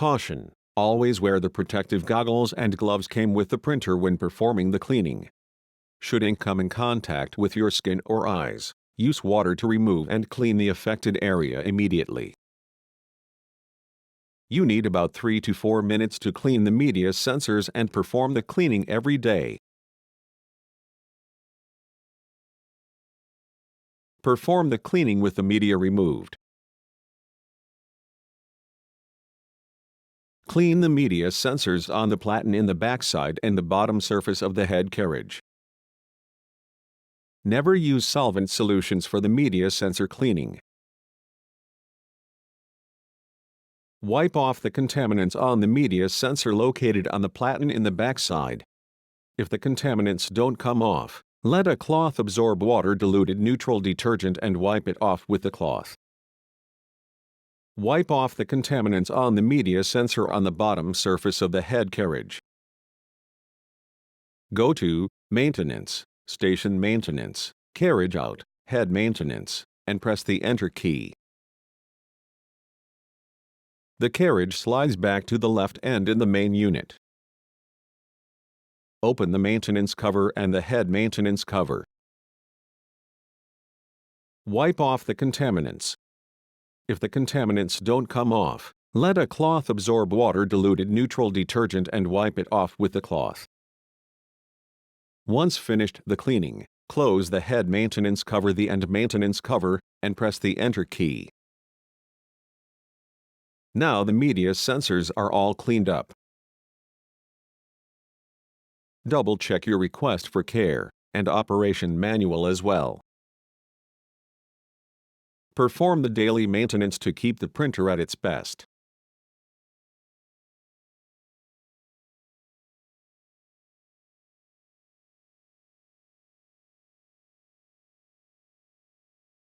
Caution: always wear the protective goggles and gloves came with the printer when performing the cleaning. Should ink come in contact with your skin or eyes, use water to remove and clean the affected area immediately. You need about 3 to 4 minutes to clean the media sensors and perform the cleaning every day. Perform the cleaning with the media removed. Clean the media sensors on the platen in the backside and the bottom surface of the head carriage. Never use solvent solutions for the media sensor cleaning. Wipe off the contaminants on the media sensor located on the platen in the backside. If the contaminants don't come off, let a cloth absorb water-diluted neutral detergent and wipe it off with the cloth. Wipe off the contaminants on the media sensor on the bottom surface of the head carriage. Go to Maintenance, Station Maintenance, Carriage Out, Head Maintenance, and press the Enter key. The carriage slides back to the left end in the main unit. Open the maintenance cover and the head maintenance cover. Wipe off the contaminants. If the contaminants don't come off, let a cloth absorb water-diluted neutral detergent and wipe it off with the cloth. Once finished the cleaning, close the head maintenance cover, the end maintenance cover, and press the Enter key. Now the media sensors are all cleaned up. Double-check your request for care and operation manual as well. Perform the daily maintenance to keep the printer at its best.